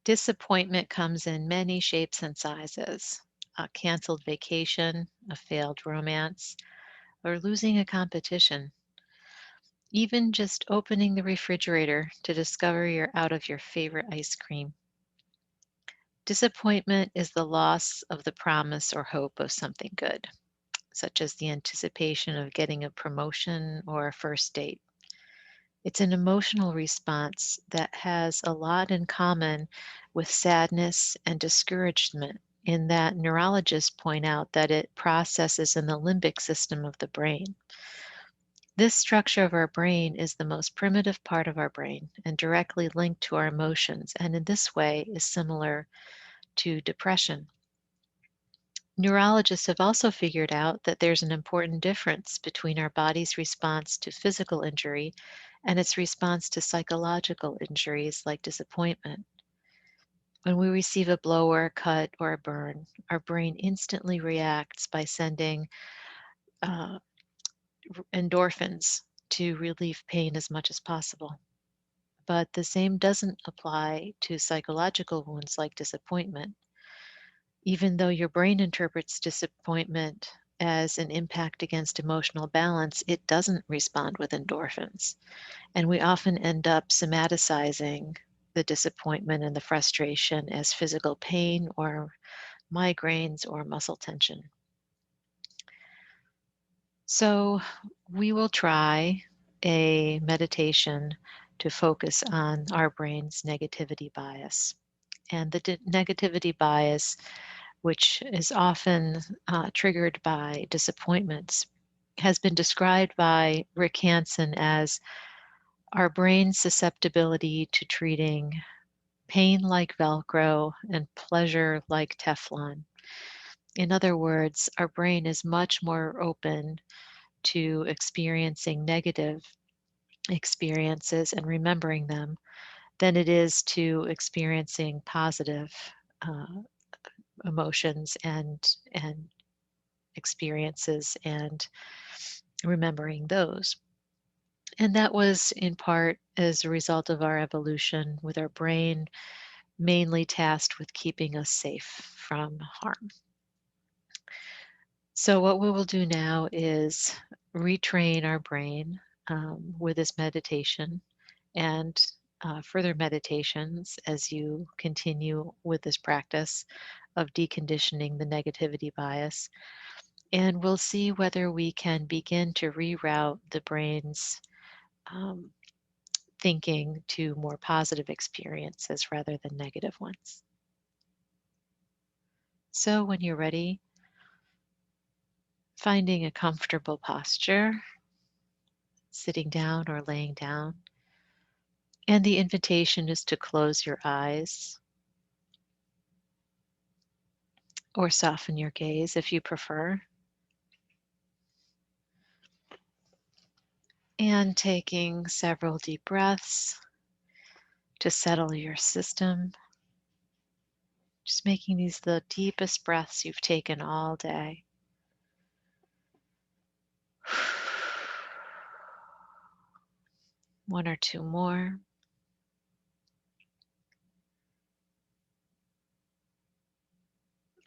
Disappointment comes in many shapes and sizes. A canceled vacation, a failed romance, or losing a competition. Even just opening the refrigerator to discover you're out of your favorite ice cream. Disappointment is the loss of the promise or hope of something good, such as the anticipation of getting a promotion or a first date. It's an emotional response that has a lot in common with sadness and discouragement, in that neurologists point out that it processes in the limbic system of the brain. This structure of our brain is the most primitive part of our brain and directly linked to our emotions, and in this way is similar to depression. Neurologists have also figured out that there's an important difference between our body's response to physical injury and its response to psychological injuries like disappointment. When we receive a blow or a cut or a burn, our brain instantly reacts by sending uh, endorphins to relieve pain as much as possible. But the same doesn't apply to psychological wounds like disappointment. Even though your brain interprets disappointment as an impact against emotional balance, it doesn't respond with endorphins. And we often end up somaticizing the disappointment and the frustration as physical pain or migraines or muscle tension. So we will try a meditation to focus on our brain's negativity bias. And the negativity bias, which is often triggered by disappointments, has been described by Rick Hansen as our brain's susceptibility to treating pain like Velcro and pleasure like Teflon. In other words, our brain is much more open to experiencing negative experiences and remembering them than it is to experiencing positive uh, emotions and experiences and remembering those. And that was in part as a result of our evolution, with our brain mainly tasked with keeping us safe from harm. So, what we will do now is retrain our brain with this meditation and further meditations as you continue with this practice of deconditioning the negativity bias. And we'll see whether we can begin to reroute the brain's um, thinking to more positive experiences rather than negative ones. So, when you're ready, finding a comfortable posture, sitting down or laying down. And the invitation is to close your eyes or soften your gaze if you prefer. And taking several deep breaths to settle your system. Just making these the deepest breaths you've taken all day. One or two more.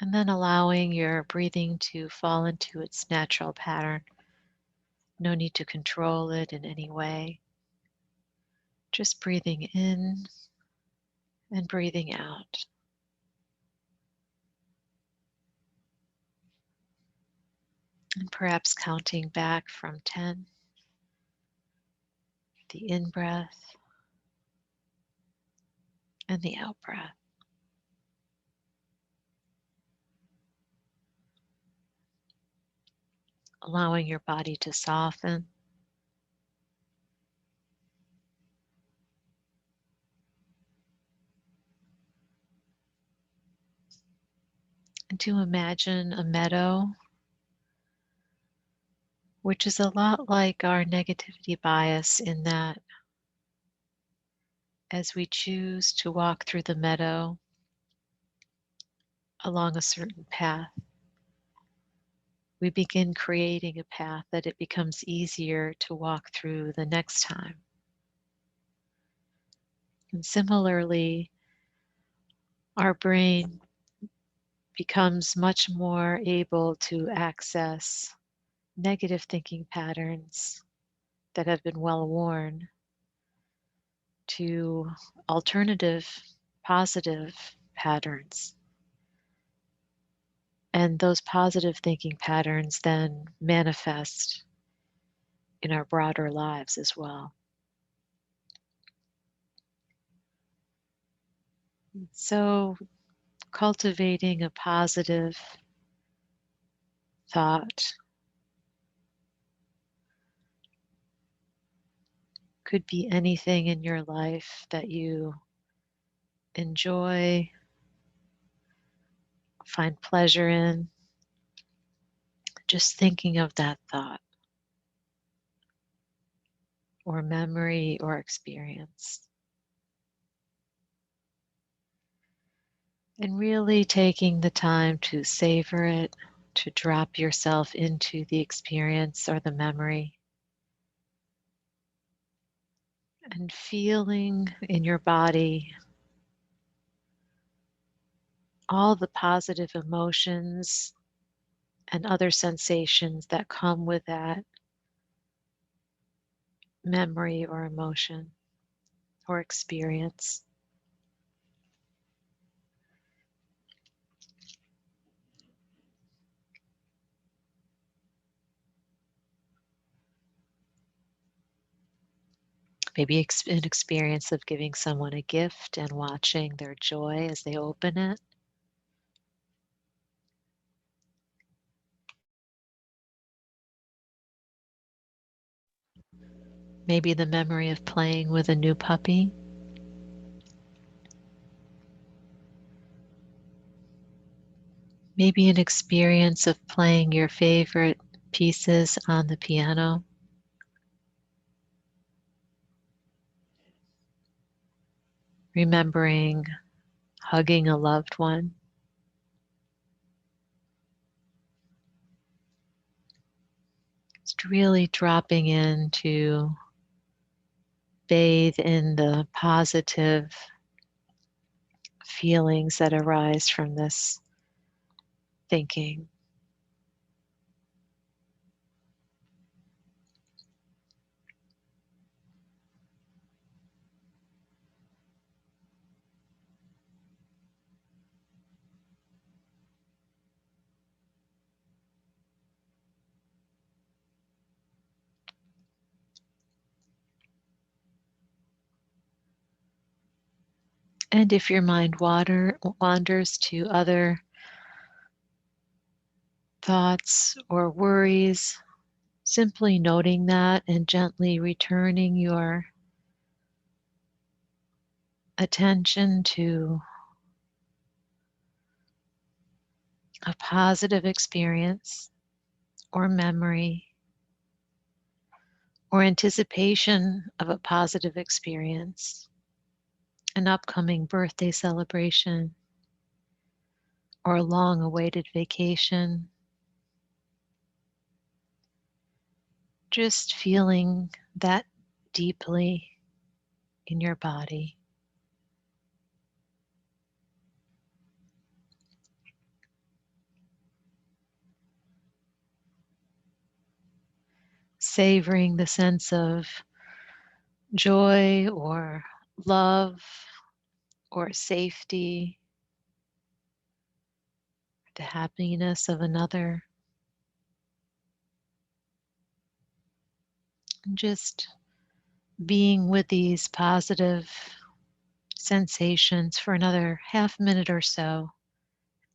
And then allowing your breathing to fall into its natural pattern. No need to control it in any way. Just breathing in and breathing out. And perhaps counting back from 10, the in breath and the out breath. Allowing your body to soften and to imagine a meadow, which is a lot like our negativity bias, in that as we choose to walk through the meadow along a certain path, we begin creating a path that it becomes easier to walk through the next time. And similarly, our brain becomes much more able to access negative thinking patterns that have been well worn to alternative, positive patterns. And those positive thinking patterns then manifest in our broader lives as well. So, cultivating a positive thought could be anything in your life that you enjoy, find pleasure in, just thinking of that thought or memory or experience. And really taking the time to savor it, to drop yourself into the experience or the memory, and feeling in your body all the positive emotions and other sensations that come with that memory or emotion or experience. Maybe an experience of giving someone a gift and watching their joy as they open it. Maybe the memory of playing with a new puppy. Maybe an experience of playing your favorite pieces on the piano. Remembering hugging a loved one. Just really dropping in to bathe in the positive feelings that arise from this thinking. And if your mind wanders to other thoughts or worries, simply noting that and gently returning your attention to a positive experience or memory or anticipation of a positive experience, an upcoming birthday celebration or a long awaited vacation. Just feeling that deeply in your body. Savoring the sense of joy or love or safety, the happiness of another. And just being with these positive sensations for another half minute or so,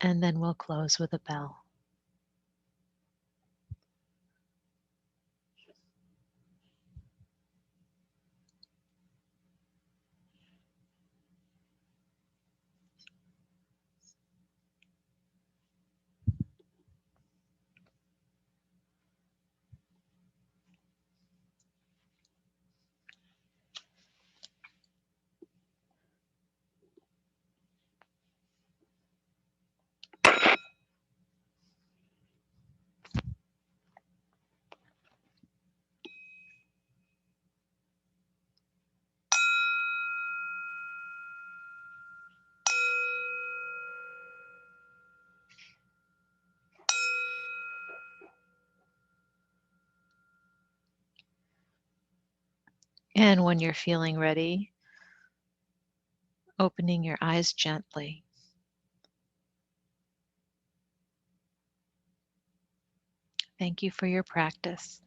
and then we'll close with a bell. And when you're feeling ready, opening your eyes gently. Thank you for your practice.